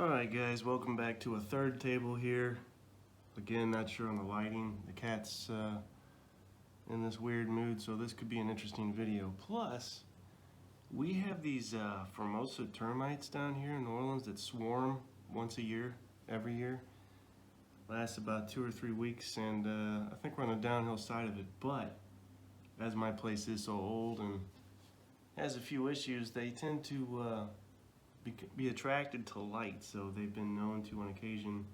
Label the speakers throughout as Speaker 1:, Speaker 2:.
Speaker 1: Alright guys, welcome back to a third table here. Again, not sure on the lighting. The cat's in this weird mood, so this could be an interesting video. Plus, we have these Formosa termites down here in New Orleans that swarm once a year, every year. Lasts about 2 or 3 weeks, and I think we're on the downhill side of it. But, as my place is so old and has a few issues, they tend to be attracted to light, so they've been known to on occasion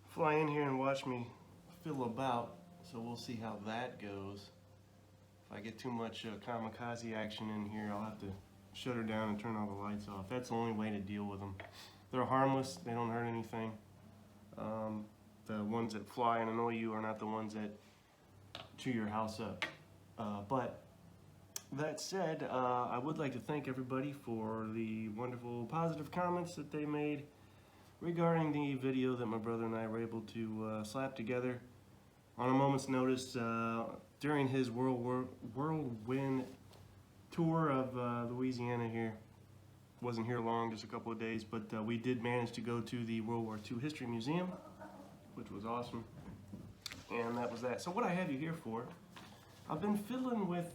Speaker 1: fly in here and watch me fiddle about, so we'll see how that goes. If I get too much kamikaze action in here, I'll have to shut her down and turn all the lights off. That's the only way to deal with them. They're harmless, they don't hurt anything. The ones that fly and annoy you are not the ones that chew your house up. But that said, I would like to thank everybody for the wonderful positive comments that they made regarding the video that my brother and I were able to slap together on a moment's notice during his whirlwind tour of Louisiana here. Wasn't here long, just a couple of days, but we did manage to go to the World War II History Museum, which was awesome, and that was that. So what I have you here for, I've been fiddling with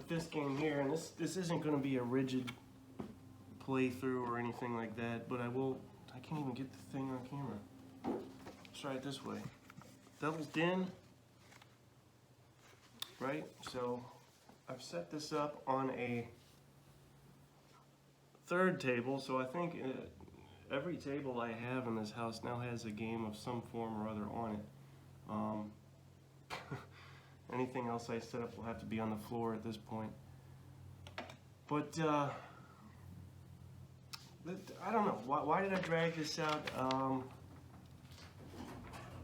Speaker 1: this game here, and this isn't going to be a rigid playthrough or anything like that, but I can't even get the thing on camera. Let's try it this way. Devil's Den, right? So I've set this up on a third table, so I think every table I have in this house now has a game of some form or other on it. Anything else I set up will have to be on the floor at this point. But I don't know. Why did I drag this out?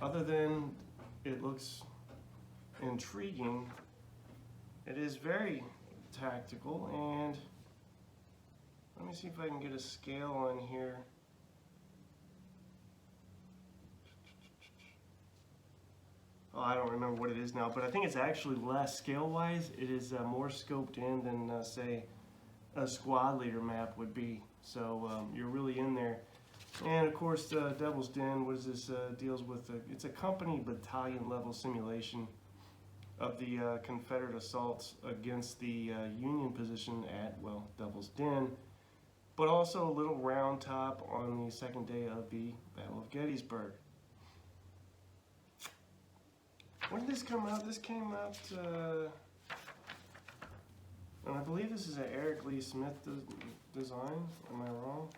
Speaker 1: Other than it looks intriguing, it is very tactical, and let me see if I can get a scale on here. Oh, I don't remember what it is now, but I think it's actually less scale-wise. It is more scoped in than, say, a squad leader map would be. So you're really in there. And of course, Devil's Den, what is this? Deals with it's a company battalion level simulation of the Confederate assaults against the Union position at, well, Devil's Den, but also a little round top on the second day of the Battle of Gettysburg. When did this come out? This came out, and I believe this is an Eric Lee Smith design. Am I wrong?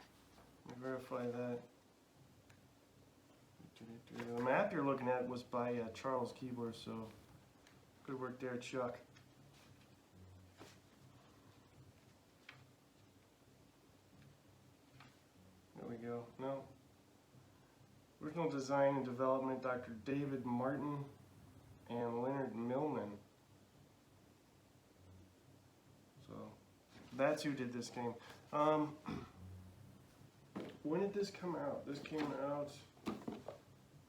Speaker 1: Let me verify that. The map you're looking at was by Charles Keebler, so good work there, Chuck. There we go. No. Original design and development, Dr. David Martin and Leonard Millman. So that's who did this game. When did this come out? This came out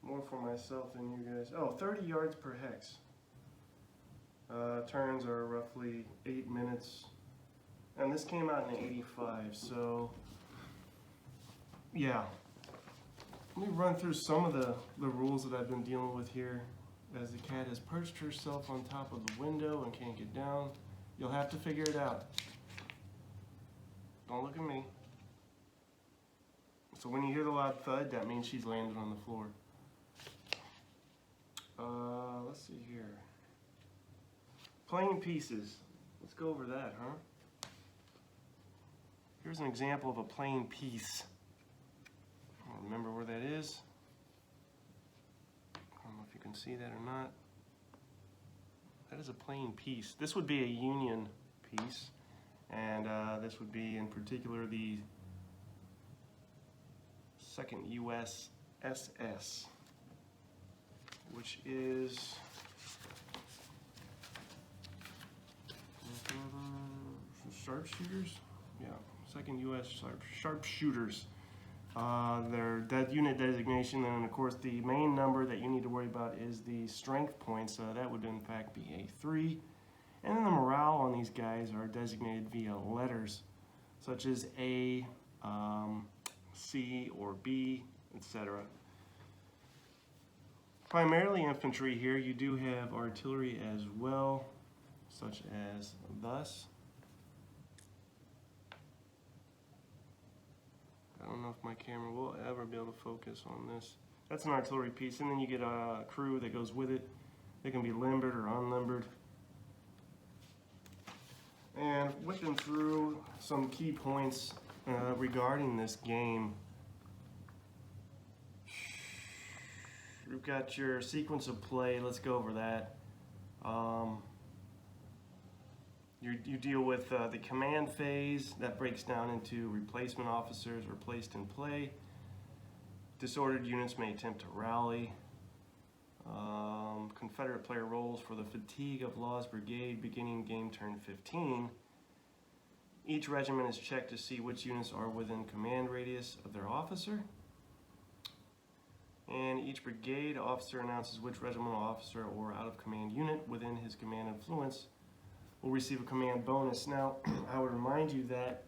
Speaker 1: more for myself than you guys. Oh, 30 yards per hex. Turns are roughly 8 minutes. And this came out in '85, so yeah. Let me run through some of the rules that I've been dealing with here. As the cat has perched herself on top of the window and can't get down. You'll have to figure it out. Don't look at me. So when you hear the loud thud, that means she's landed on the floor. Let's see here. Playing pieces. Let's go over that, huh? Here's an example of a playing piece. I don't remember where that is. I don't know if you can see that or not. That is a plain piece. This would be a Union piece, and this would be in particular the 2nd U.S. SS, which is sharpshooters. Yeah, 2nd U.S. sharpshooters. That unit designation, and of course the main number that you need to worry about is the strength points. That would in fact be A3. And then the morale on these guys are designated via letters, such as A, C or B, etc. Primarily infantry here. You do have artillery as well, such as thus. I don't know if my camera will ever be able to focus on this. That's an artillery piece, and then you get a crew that goes with it. They can be limbered or unlimbered. And whipping through some key points regarding this game. We've got your sequence of play. Let's go over that. You deal with the command phase. That breaks down into replacement officers replaced in play. Disordered units may attempt to rally. Confederate player rolls for the Fatigue of Laws Brigade beginning game turn 15. Each regiment is checked to see which units are within command radius of their officer. And each brigade officer announces which regimental officer or out of command unit within his command influence will receive a command bonus. Now, I would remind you that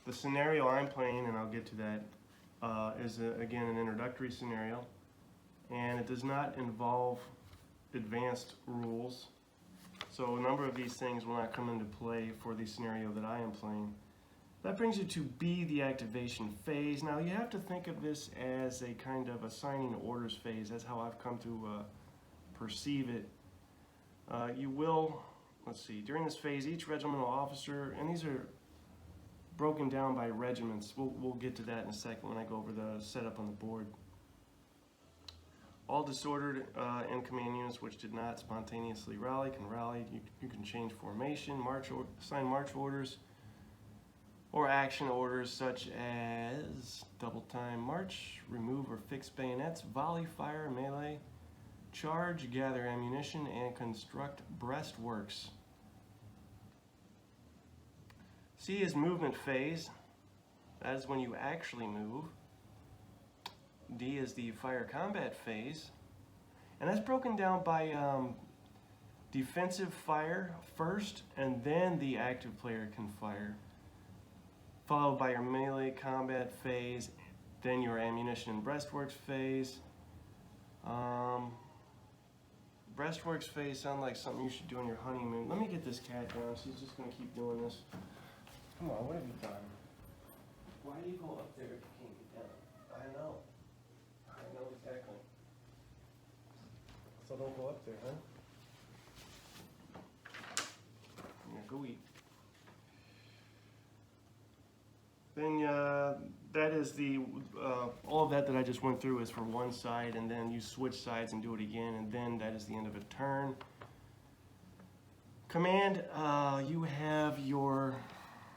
Speaker 1: the scenario I'm playing, and I'll get to that, is again an introductory scenario, and it does not involve advanced rules. So a number of these things will not come into play for the scenario that I am playing. That brings you to B, the activation phase. Now you have to think of this as a kind of assigning orders phase. That's how I've come to perceive it. You will, let's see, during this phase, each regimental officer, and these are broken down by regiments. We'll get to that in a second when I go over the setup on the board. All disordered in command units which did not spontaneously rally can rally. You can change formation, assign march orders, or action orders such as double time march, remove or fix bayonets, volley fire, melee, charge, gather ammunition, and construct breastworks. C is movement phase. That is when you actually move. D is the fire combat phase. And that's broken down by defensive fire first, and then the active player can fire. Followed by your melee combat phase, then your ammunition and breastworks phase. Breastworks phase sound like something you should do on your honeymoon. Let me get this cat down. She's just going to keep doing this. Come on, what have you done? Why do you go up there if you can't get down? I know exactly. So don't go up there, huh? Yeah, go eat. Then that is the, all of that I just went through is for one side, and then you switch sides and do it again, and then that is the end of a turn. Command, you have your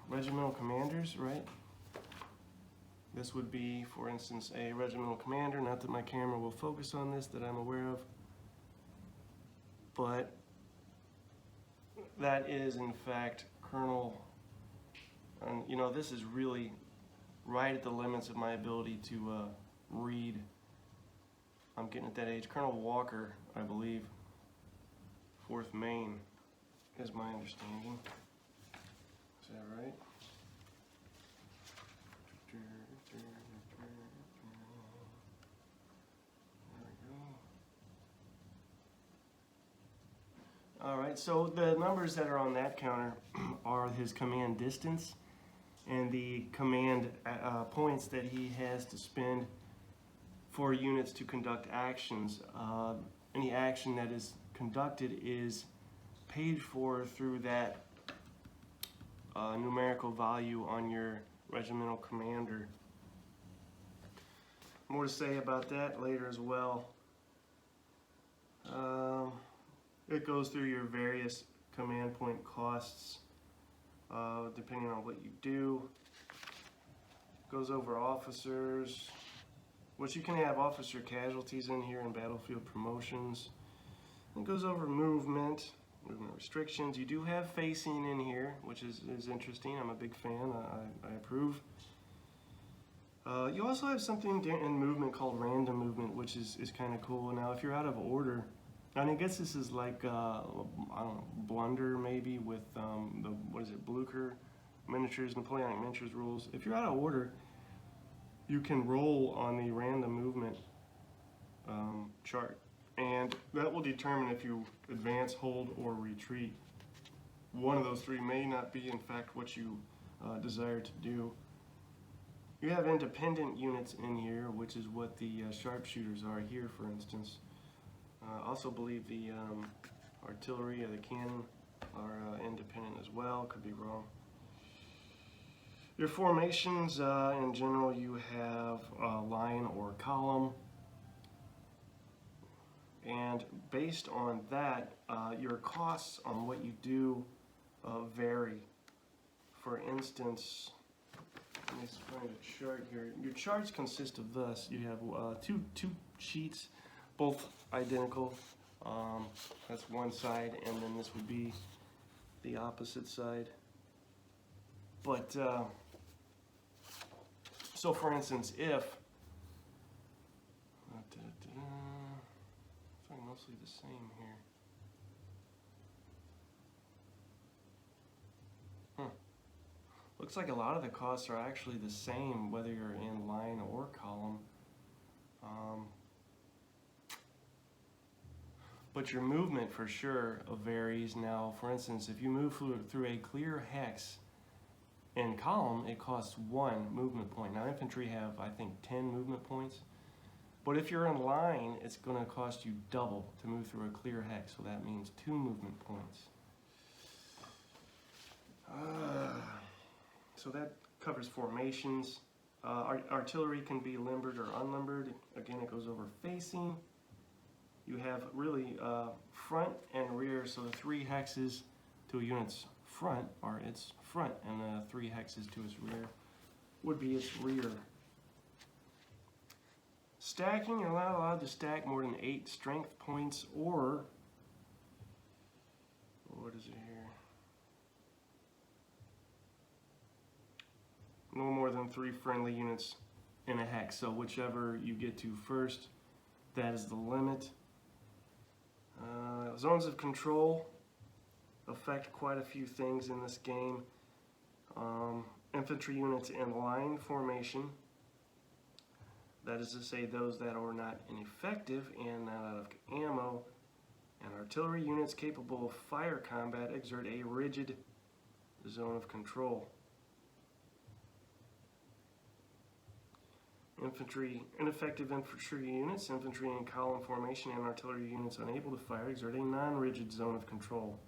Speaker 1: regimental commanders, right? This would be, for instance, a regimental commander, not that my camera will focus on this that I'm aware of, but that is in fact Colonel. And you know, this is really right at the limits of my ability to read. I'm getting at that age. Colonel Walker, I believe, 4th Maine, is my understanding. Is that right? There we go. All right, so the numbers that are on that counter are his command distance and the command points that he has to spend for units to conduct actions. Any action that is conducted is paid for through that numerical value on your regimental commander. More to say about that later as well. It goes through your various command point costs depending on what you do. Goes over officers, which you can have officer casualties in here and battlefield promotions. It goes over movement restrictions. You do have facing in here, which is interesting. I'm a big fan. I approve. You also have something in movement called random movement, which is kind of cool. Now, if you're out of order, and I guess this is like, I don't know, Blunder maybe with, what is it, Blucher miniatures, Napoleonic miniatures rules. If you're out of order, you can roll on the random movement chart, and that will determine if you advance, hold, or retreat. One of those three may not be, in fact, what you desire to do. You have independent units in here, which is what the sharpshooters are here, for instance. I also believe the artillery or the cannon are independent as well. Could be wrong. Your formations, in general, you have line or column. And based on that, your costs on what you do vary. For instance, let me find a chart here. Your charts consist of this. You have two sheets, both identical. That's one side, and then this would be the opposite side. But so for instance, if it's mostly the same here. Looks like a lot of the costs are actually the same whether you're in line or column. But your movement for sure varies. Now, for instance, if you move through a clear hex in column, it costs 1 movement point. Now, infantry have, I think, 10 movement points. But if you're in line, it's going to cost you double to move through a clear hex. So that means 2 movement points. So that covers formations. Artillery can be limbered or unlimbered. Again, it goes over facing. You have really front and rear. So the 3 hexes to a unit's front are its front, and the 3 hexes to its rear would be its rear. Stacking, you're not allowed to stack more than 8 strength points, or what is it here? No more than 3 friendly units in a hex. So whichever you get to first, that is the limit. Zones of control affect quite a few things in this game. Infantry units in line formation, that is to say those that are not ineffective and not out of ammo, and artillery units capable of fire combat exert a rigid zone of control. Ineffective infantry units, infantry in column formation, and artillery units unable to fire exert a non-rigid zone of control.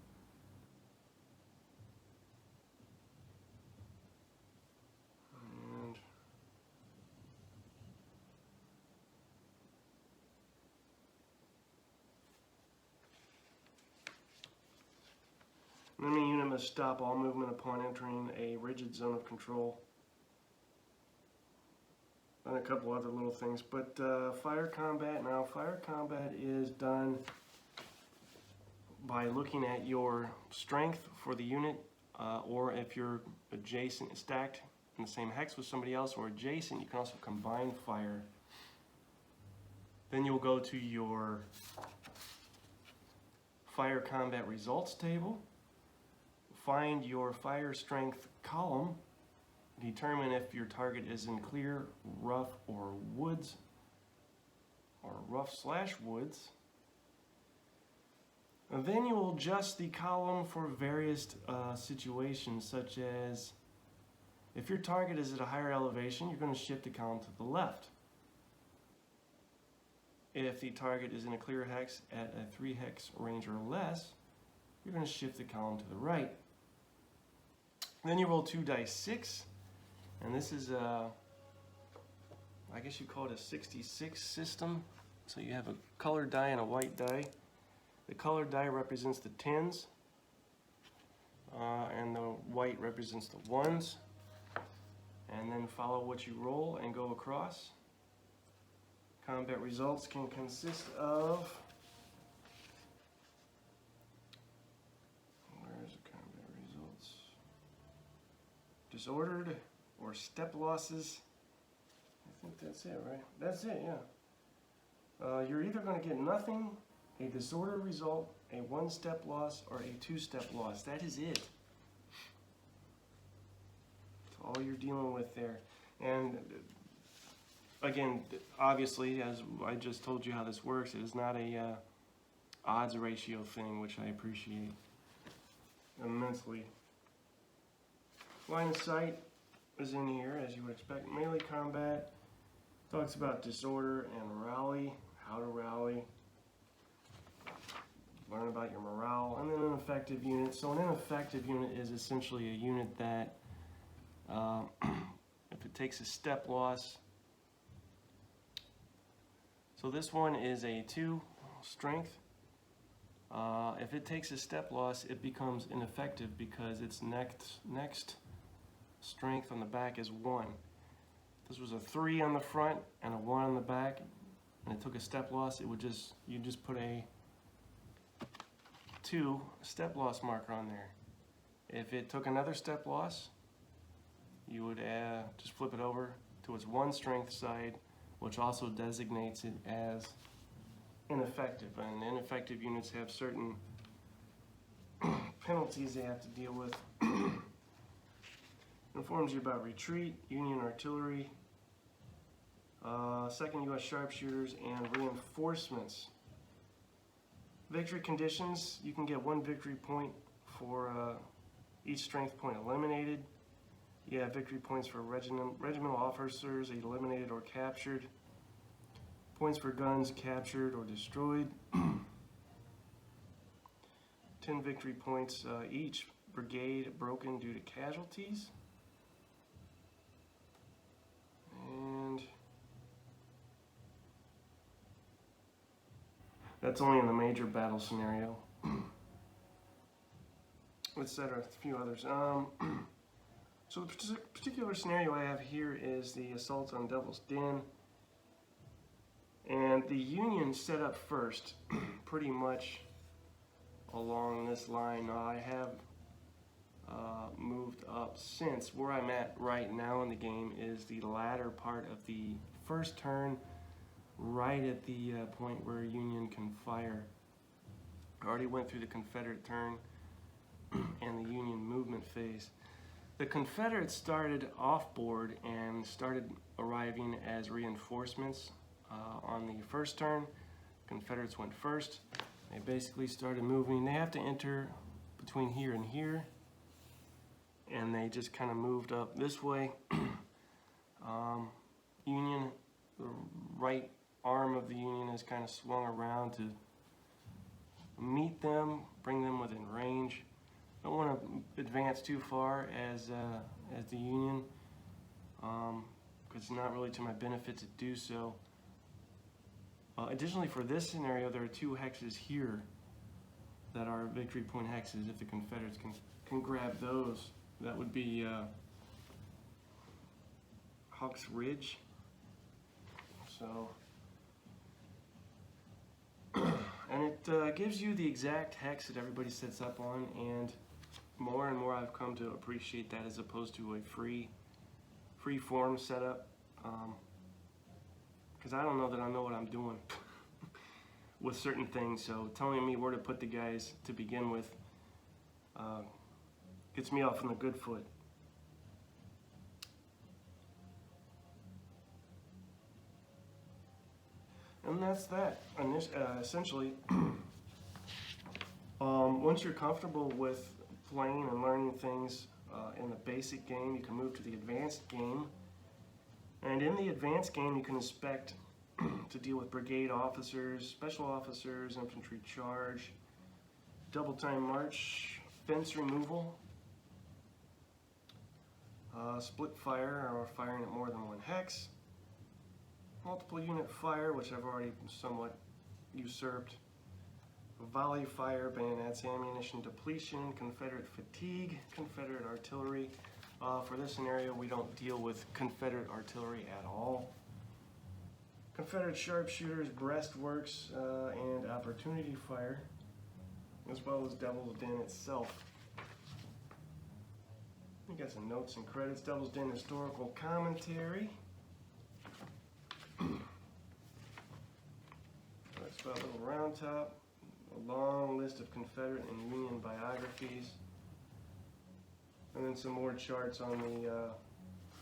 Speaker 1: An enemy unit must stop all movement upon entering a rigid zone of control. And a couple other little things, but fire combat. Now, fire combat is done by looking at your strength for the unit, or if you're adjacent, stacked in the same hex with somebody else, or adjacent, you can also combine fire. Then you'll go to your fire combat results table, find your fire strength column, determine if your target is in clear, rough, or woods, or rough/woods. And then you will adjust the column for various situations, such as if your target is at a higher elevation, you're going to shift the column to the left. If the target is in a clear hex at a 3 hex range or less, you're going to shift the column to the right. Then you roll 2 dice 6. And this is, I guess you call it a 66 system. So you have a colored die and a white die. The colored die represents the 10s, and the white represents the 1s. And then follow what you roll and go across. Combat results can consist of, where's the combat results? Disordered or step losses. I think that's it, right? That's it, yeah. You're either going to get nothing, a disordered result, a 1-step loss, or a 2-step loss. That is it. all you're dealing with there. And again, obviously, as I just told you how this works, it is not a odds ratio thing, which I appreciate immensely. Line of sight is in here, as you would expect. Melee combat talks about disorder and rally, how to rally, learn about your morale, and then an effective unit. So an ineffective unit is essentially a unit that if it takes a step loss, so this one is a 2 strength. If it takes a step loss, it becomes ineffective because its next strength on the back is 1. This was a 3 on the front and a 1 on the back, and it took a step loss, it would you just put a 2 step loss marker on there. If it took another step loss, you would just flip it over to its 1 strength side, which also designates it as ineffective. And ineffective units have certain penalties they have to deal with. Informs you about retreat, Union artillery, 2nd U.S. sharpshooters, and reinforcements. Victory conditions, you can get 1 victory point for each strength point eliminated. You have victory points for regimental officers eliminated or captured. Points for guns captured or destroyed. 10 victory points each brigade broken due to casualties. And that's only in the major battle scenario, etc. A few others. So the particular scenario I have here is the assault on Devil's Den. And the Union set up first, pretty much along this line. Now I have moved up since. Where I'm at right now in the game is the latter part of the first turn, right at the point where Union can fire. I already went through the Confederate turn and the Union movement phase. The Confederates started off board and started arriving as reinforcements on the first turn. Confederates went first. They basically started moving. They have to enter between here and here, and they just kind of moved up this way. Union, the right arm of the Union has kind of swung around to meet them, bring them within range. Don't want to advance too far as the Union, because it's not really to my benefit to do so. Additionally, for this scenario, there are 2 hexes here that are victory point hexes. If the Confederates can grab those, that would be Hawks Ridge. So, and it gives you the exact hex that everybody sets up on, and more I've come to appreciate that as opposed to a free form setup, because I don't know that I know what I'm doing with certain things. So telling me where to put the guys to begin with gets me off on the good foot. And that's that. Essentially, once you're comfortable with playing and learning things in the basic game, you can move to the advanced game. And in the advanced game, you can expect to deal with brigade officers, special officers, infantry charge, double time march, fence removal, split fire or firing at more than 1 hex, multiple unit fire, which I've already somewhat usurped, volley fire, bayonets, ammunition depletion, Confederate fatigue, Confederate artillery. For this scenario, we don't deal with Confederate artillery at all. Confederate sharpshooters, breastworks, and opportunity fire, as well as Devil's Den itself. We got some notes and credits. Devil's Den historical commentary. Talks about Little Round Top. A long list of Confederate and Union biographies, and then some more charts on the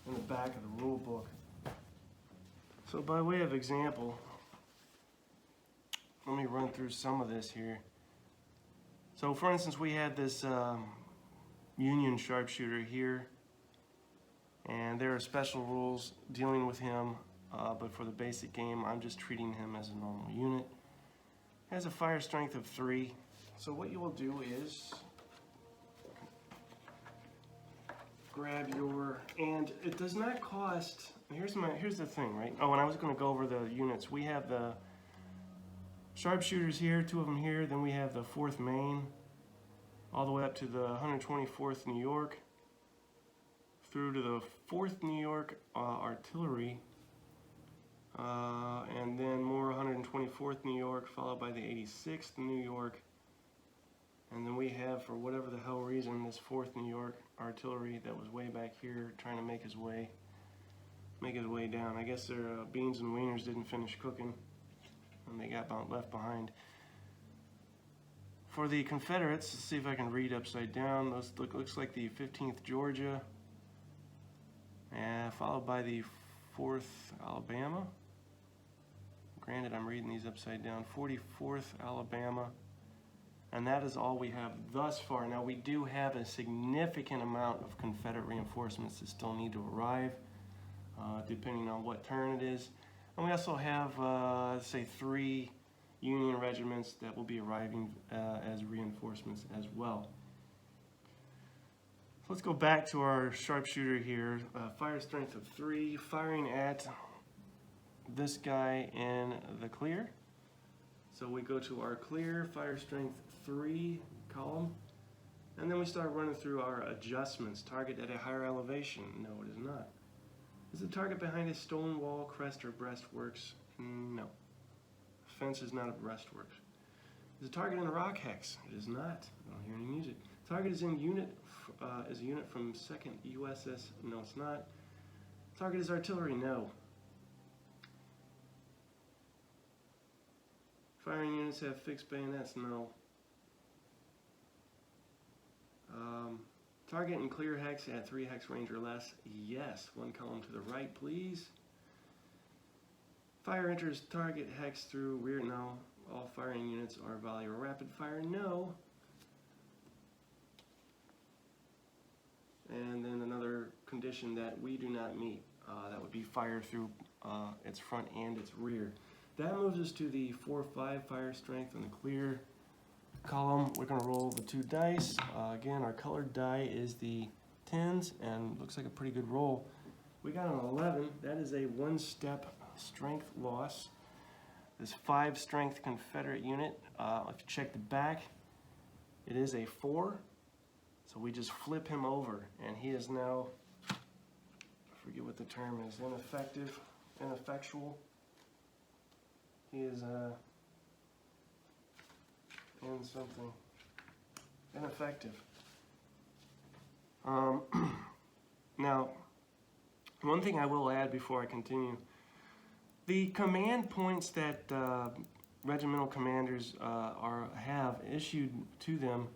Speaker 1: in the back of the rule book. So by way of example, let me run through some of this here. So for instance, we had this Union sharpshooter here, and there are special rules dealing with him, but for the basic game, I'm just treating him as a normal unit. He has a fire strength of 3. So what you will do is grab your, and it does not cost, here's the thing, right? Oh, and I was going to go over the units. We have the sharpshooters here, 2 of them here, then we have the 4th Maine, all the way up to the 124th New York, through to the 4th New York Artillery, and then more 124th New York, followed by the 86th New York, and then we have, for whatever the hell reason, this 4th New York Artillery that was way back here trying to make his way down. I guess their beans and wieners didn't finish cooking and they got left behind. For the Confederates, let's see if I can read upside down. This looks like the 15th Georgia, followed by the 4th Alabama. Granted, I'm reading these upside down. 44th Alabama. And that is all we have thus far. Now, we do have a significant amount of Confederate reinforcements that still need to arrive, depending on what turn it is. And we also have, say, 3 Union regiments that will be arriving as reinforcements as well. So let's go back to our sharpshooter here. Fire strength of 3, firing at this guy in the clear. So we go to our clear, fire strength 3 column, and then we start running through our adjustments. Target at a higher elevation. No, it is not. Is the target behind a stone wall, crest, or breastworks? No. Fence is not a breastworks. Is the target in a rock hex? It is not. I don't hear any music. Target is in unit, is a unit from 2nd USS? No, it's not. Target is artillery? No. Firing units have fixed bayonets? No. Target and clear hex at 3 hex range or less? Yes. 1 column to the right, please. Fire enters target hex through rear? No. All firing units are volley or rapid fire? No. And then another condition that we do not meet, that would be fire through its front and its rear. That moves us to the 4-5 fire strength on the clear column. We're going to roll the 2 dice. Again, our colored die is the 10s, and looks like a pretty good roll. We got an 11. That is a 1-step strength loss. This 5 strength Confederate unit, if you check the back, it is a 4. So we just flip him over, and he is now, I forget what the term is, ineffectual. He is in something ineffective. Now, one thing I will add before I continue, the command points that regimental commanders have issued to them,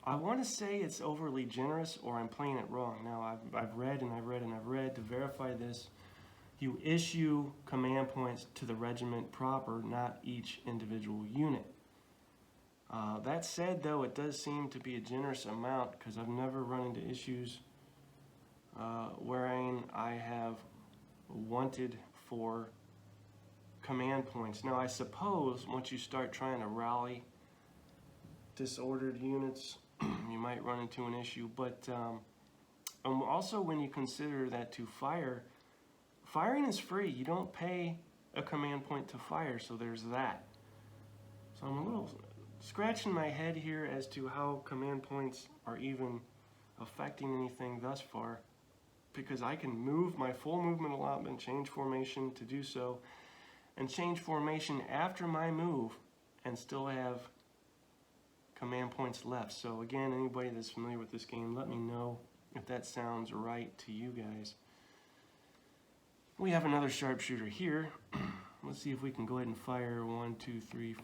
Speaker 1: I want to say it's overly generous, or I'm playing it wrong. Now, I've read and I've read and I've read to verify this. You issue command points to the regiment proper, not each individual unit. That said, though, it does seem to be a generous amount, because I've never run into issues wherein I have wanted for command points. Now, I suppose once you start trying to rally disordered units, you might run into an issue. But also, when you consider that to fire, firing is free. You don't pay a command point to fire, so there's that. So I'm a little scratching my head here as to how command points are even affecting anything thus far, because I can move my full movement allotment, change formation to do so, and change formation after my move and still have command points left. So again, anybody that's familiar with this game, let me know if that sounds right to you guys. We have another sharpshooter here. Let's see if we can go ahead and fire 1, 2, 3,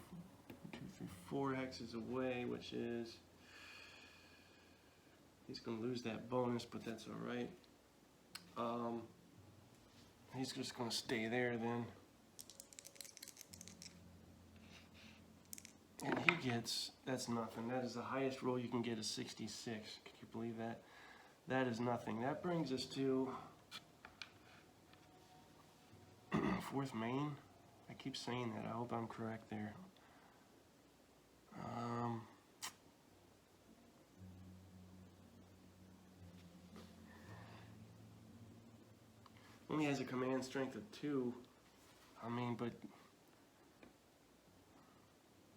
Speaker 1: 4 hexes away, which is, he's going to lose that bonus, but that's all right. He's just going to stay there then. And he gets, that's nothing. That is the highest roll you can get, is 66. Can you believe that? That is nothing. That brings us to fourth main. I keep saying that. I hope I'm correct there. Only has a command strength of 2. I mean, but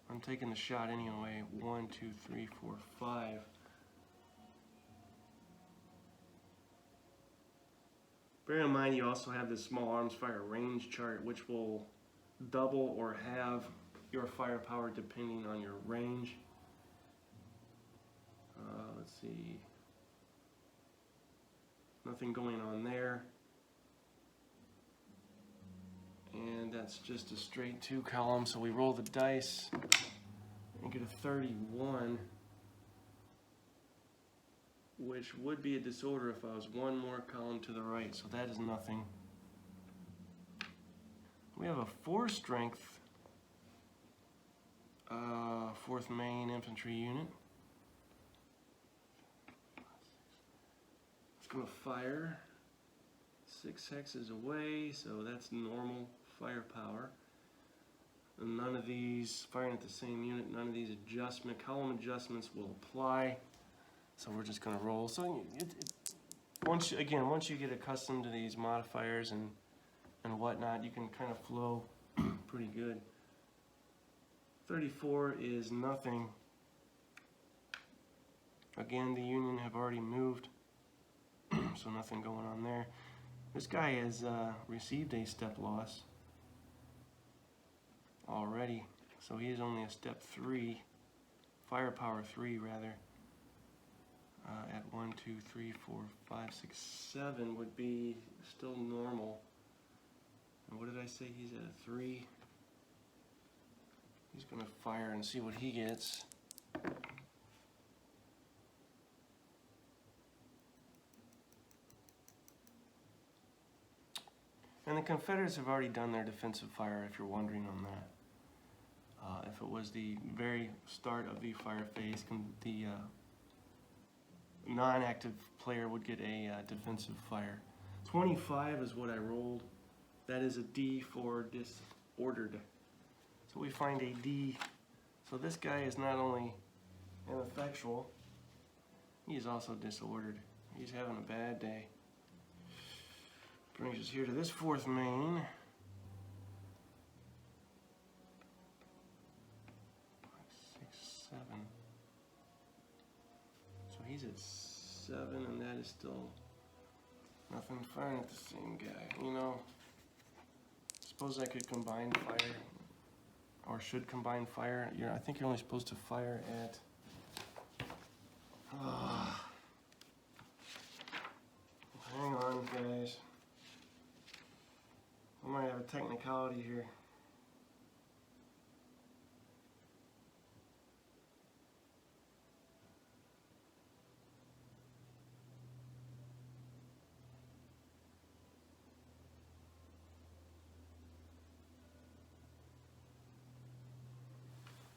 Speaker 1: I'm taking the shot anyway. 1, 2, 3, 4, 5. Bear in mind, you also have this small arms fire range chart, which will double or halve your firepower depending on your range. Let's see. Nothing going on there. And that's just a straight 2 column, so we roll the dice and get a 31, which would be a disorder if I was 1 more column to the right, so that is nothing. We have a 4 strength 4th Maine infantry unit. It's going to fire 6 hexes away, so that's normal firepower. And none of these firing at the same unit, none of these column adjustments will apply. So we're just going to roll. So once you get accustomed to these modifiers and whatnot, you can kind of flow pretty good. 34 is nothing. Again, the Union have already moved, so nothing going on there. This guy has received a step loss already, so he is only a step 3, firepower 3 rather. At 1, 2, 3, 4, 5, 6, 7 would be still normal. And what did I say? He's at a 3. He's going to fire and see what he gets. And the Confederates have already done their defensive fire, if you're wondering on that. If it was the very start of the fire phase, the non-active player would get a defensive fire. 25 is what I rolled. That is a D for disordered. So we find a D. So this guy is not only ineffectual, he is also disordered. He's having a bad day. Brings us here to this 4th Maine. 5, 6, 7. So he's at 7, and that is still nothing firing at the same guy. You know, suppose I could combine fire, or should combine fire. I think you're only supposed to fire at. Hang on, guys. I might have a technicality here.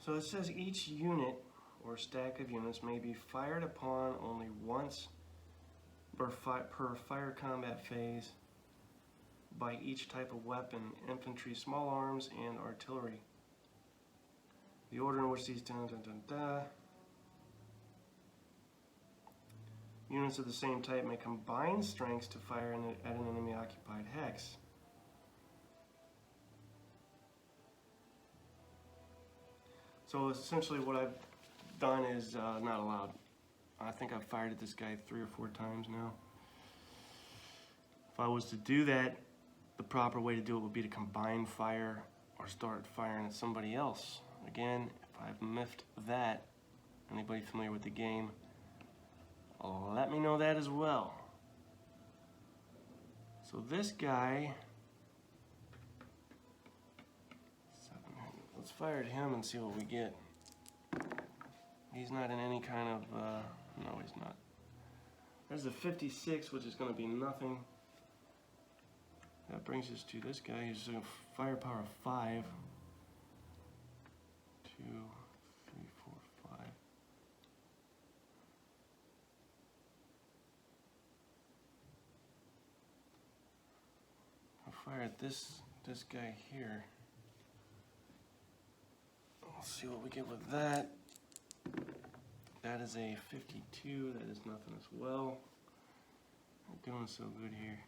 Speaker 1: So it says each unit or stack of units may be fired upon only once per fire combat phase by each type of weapon: infantry, small arms, and artillery. The order in which these units of the same type may combine strengths to fire at an enemy occupied hex. So essentially what I've done is not allowed. I think I've fired at this guy 3 or 4 times now. If I was to do that, the proper way to do it would be to combine fire or start firing at somebody else. Again, if I've miffed that, anybody familiar with the game, let me know that as well. So this guy, let's fire at him and see what we get. He's not in any kind of, no he's not. There's a 56, which is going to be nothing. That brings us to this guy who's a firepower of 5. 2, 3, 4, 5. I'll fire at this guy here. Let's see what we get with that. That is a 52. That is nothing as well. Not doing so good here.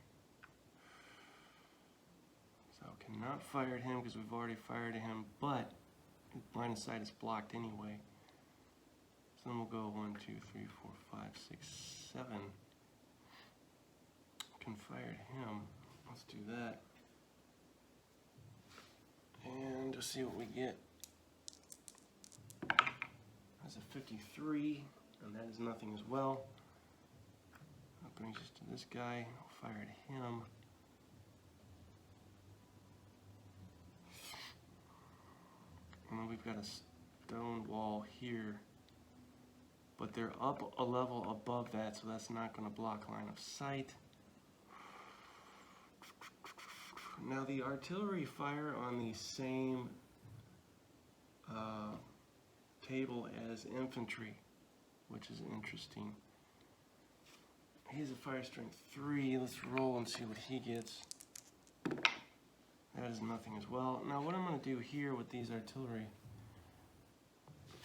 Speaker 1: So cannot fire at him because we've already fired at him, but his line of sight is blocked anyway. So then we'll go 1, 2, 3, 4, 5, 6, 7. Can fire at him. Let's do that. And we'll see what we get. That's a 53, and that is nothing as well. That brings us to this guy. I'll fire at him. And then we've got a stone wall here, but they're up a level above that, so that's not going to block line of sight. Now the artillery fire on the same table as infantry, which is interesting. He's a fire strength 3. Let's roll and see what he gets. That is nothing as well. Now what I'm going to do here with these artillery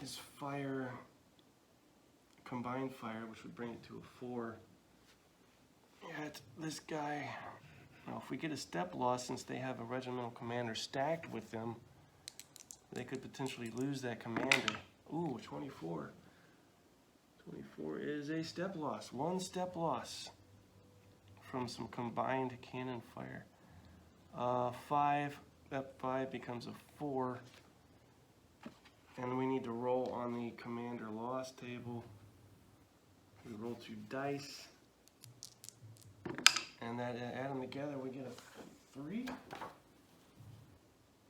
Speaker 1: is fire combined fire, which would bring it to a 4. At this guy. Now if we get a step loss, since they have a regimental commander stacked with them, they could potentially lose that commander. Ooh, 24. 24 is a step loss. 1 step loss from some combined cannon fire. 5, that 5 becomes a 4. And we need to roll on the commander loss table. We roll 2 dice. And that add them together, we get a 3.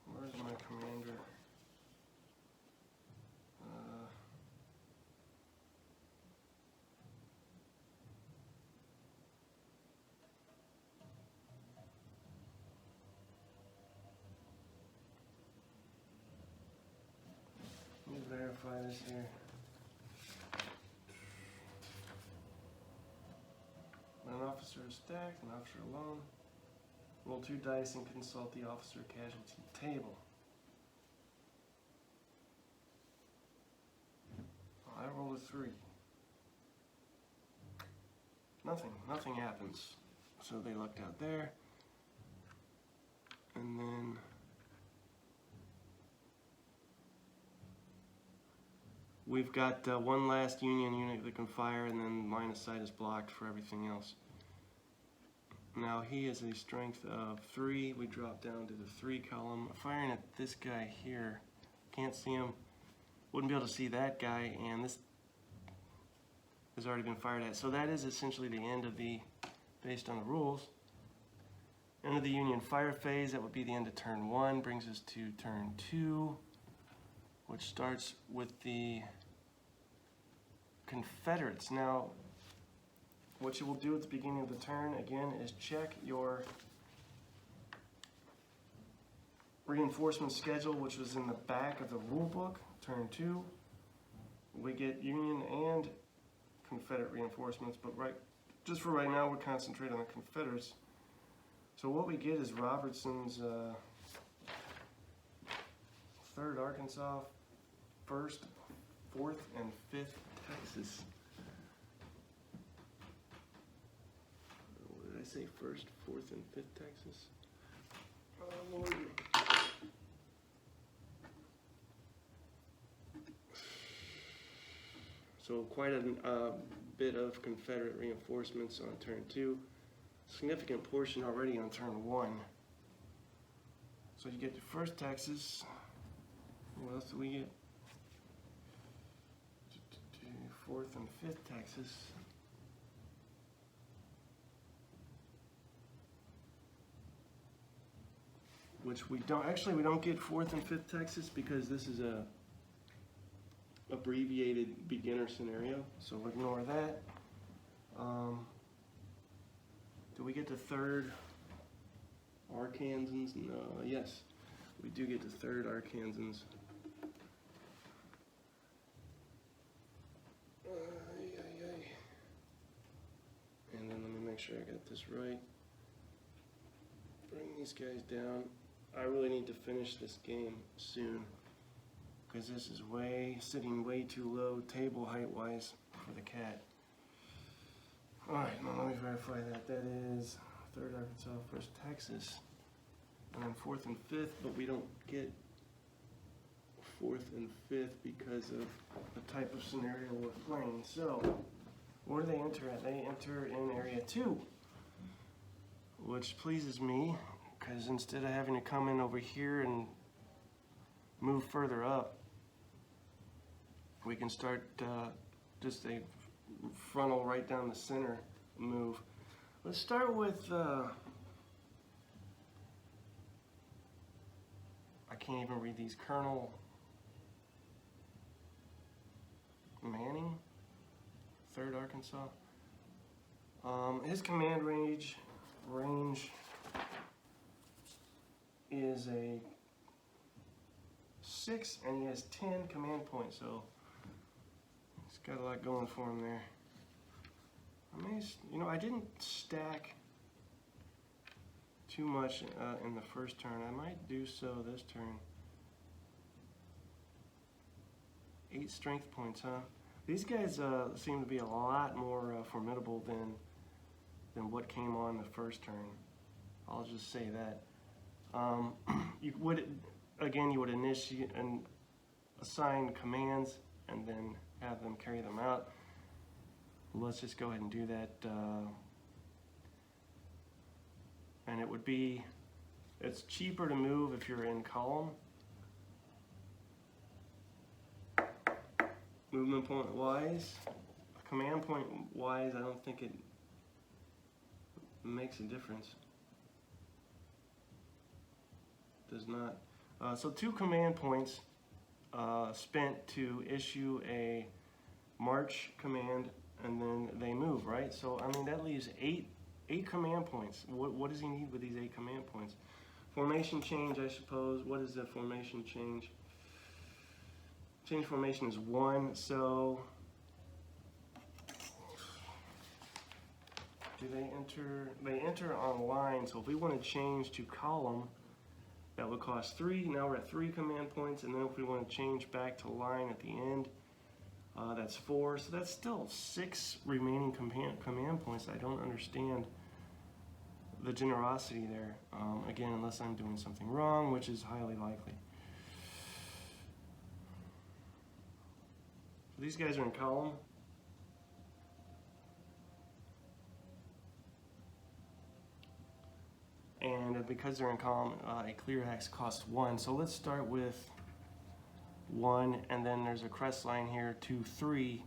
Speaker 1: Where's my commander? Let me verify this here. When an officer is stacked, an officer alone. Roll 2 dice and consult the officer casualty table. I rolled a 3. Nothing happens. So they lucked out there. And then we've got one last Union unit that can fire, and then line of sight is blocked for everything else. Now he has a strength of 3. We drop down to the 3 column. Firing at this guy here. Can't see him. Wouldn't be able to see that guy, and this has already been fired at. So that is essentially the end of the, based on the rules, end of the Union fire phase. That would be the end of turn 1. Brings us to turn 2, which starts with the Confederates. Now, what you will do at the beginning of the turn, again, is check your reinforcement schedule, which was in the back of the rule book. Turn 2, we get Union and Confederate reinforcements, but just for right now, we'll concentrate on the Confederates. So what we get is Robertson's 3rd Arkansas, 1st, 4th, and 5th Texas. What did I say? 1st, 4th, and 5th Texas? Oh, Lord. So quite a bit of Confederate reinforcements on turn 2. Significant portion already on turn 1. So you get the 1st Texas. What else do we get? 4th and 5th Texas. Which we don't get 4th and 5th Texas because this is a abbreviated beginner scenario, so ignore that. Do we get the 3rd Arkansans? No, yes. We do get the 3rd Arkansans. And then let me make sure I got this right. Bring these guys down. I really need to finish this game soon because this is sitting way too low table height wise for the cat. Alright, now let me verify that. That is 3rd Arkansas, 1st Texas, and then 4th and 5th, but we don't get 4th and 5th because of the type of scenario we're playing. So, where do they enter at? They enter in Area 2, which pleases me, because instead of having to come in over here and move further up, we can start just a frontal right down the center move. Let's start with, I can't even read these, Colonel Manning, 3rd Arkansas. His command range is a 6, and he has 10 command points, so he's got a lot going for him there. I didn't stack too much in the first turn. I might do so this turn. 8 strength points, huh? These guys seem to be a lot more formidable than what came on the first turn. I'll just say that. You would initiate and assign commands and then have them carry them out. Let's just go ahead and do that. And it's cheaper to move if you're in column. Movement point wise, command point wise, I don't think it makes a difference. Does not. So 2 command points spent to issue a march command, and then they move, right? So that leaves 8 command points. What does he need with these 8 command points? Formation change, I suppose. What is the formation change? Change formation is 1, so do they enter? They enter on line, so if we want to change to column, that would cost 3. Now we're at 3 command points, and then if we want to change back to line at the end, that's 4. So that's still 6 remaining command points. I don't understand the generosity there. Again, unless I'm doing something wrong, which is highly likely. These guys are in column. And because they're in column, a clear hex costs 1. So let's start with 1, and then there's a crest line here, 2, 3,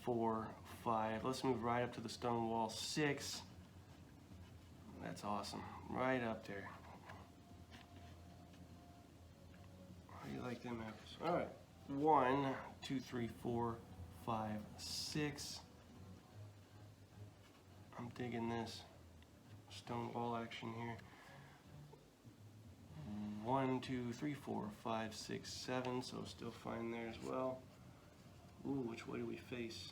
Speaker 1: 4, 5. Let's move right up to the stone wall, 6. That's awesome, right up there. How do you like them apples? All right. 1, 2, 3, 4, 5, 6. I'm digging this stone wall action here. 1, 2, 3, 4, 5, 6, 7. So still fine there as well. Ooh, which way do we face?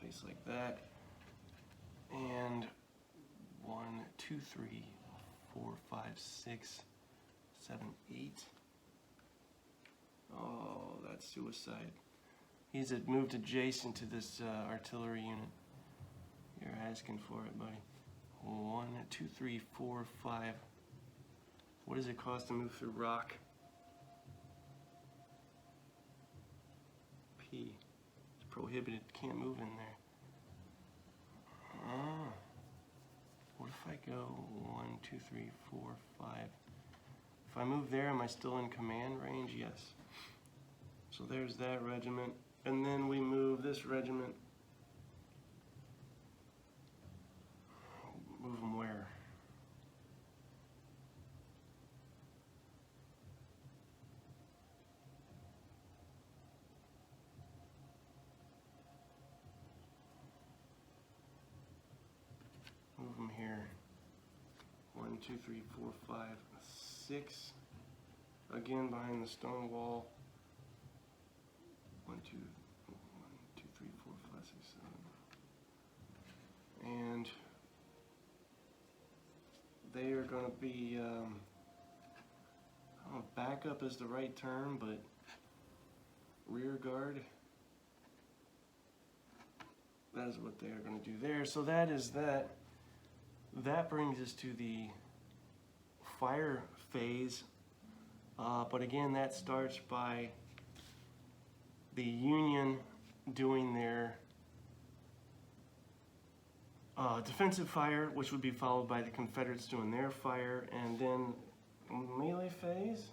Speaker 1: Face like that. And 1, 2, 3, 4, 5, 6, 7, 8. Oh, that's suicide. He's moved adjacent to this artillery unit. You're asking for it, buddy. 1, 2, 3, 4, 5. What does it cost to move through rock? P. It's prohibited. Can't move in there. What if I go 1, 2, 3, 4, 5? If I move there, am I still in command range? Yes. So there's that regiment. And then we move this regiment. Move them where? Move them here. 1, 2, 3, 4, 5, 6. Again, behind the stone wall. 1, 2, 3, 4, 5, 6, 7. And they are going to be, I don't know if backup is the right term, but rear guard. That is what they are going to do there. So that is that. That brings us to the fire phase. But again, that starts by the Union doing their defensive fire, which would be followed by the Confederates doing their fire, and then melee phase.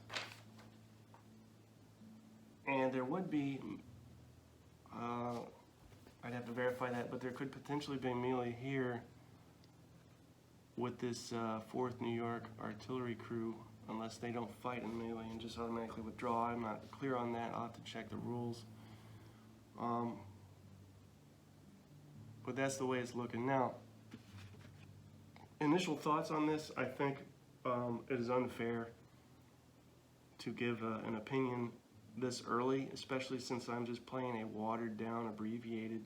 Speaker 1: And there would be, I'd have to verify that, but there could potentially be melee here with this 4th New York artillery crew, unless they don't fight in melee and just automatically withdraw. I'm not clear on that. I'll have to check the rules. But that's the way it's looking now. Initial thoughts on this: I think it is unfair to give an opinion this early, especially since I'm just playing a watered down, abbreviated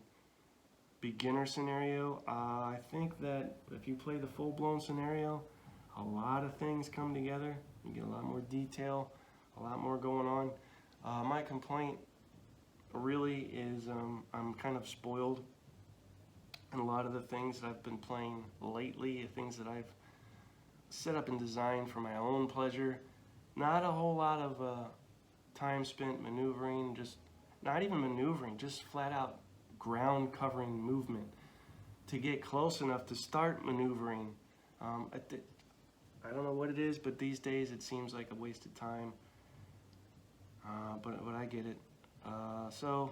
Speaker 1: beginner scenario. I think that if you play the full-blown scenario, a lot of things come together. You get a lot more detail, a lot more going on. My complaint really is I'm kind of spoiled in a lot of the things that I've been playing lately, things that I've set up and designed for my own pleasure. Not a whole lot of time spent maneuvering, just not even maneuvering, just flat out ground covering movement to get close enough to start maneuvering. I don't know what it is, but these days it seems like a waste of time. But I get it. So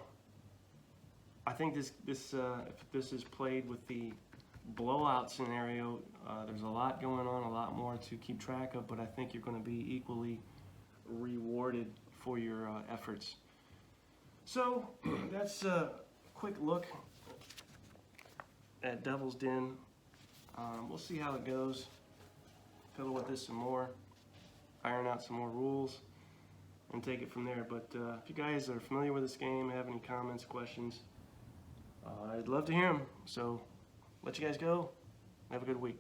Speaker 1: I think if this is played with the blowout scenario, there's a lot going on, a lot more to keep track of, but I think you're going to be equally rewarded for your efforts. So that's a quick look at Devil's Den. We'll see how it goes. Fiddle with this some more, iron out some more rules, and take it from there. But if you guys are familiar with this game, have any comments, questions, I'd love to hear them. So let you guys go. Have a good week.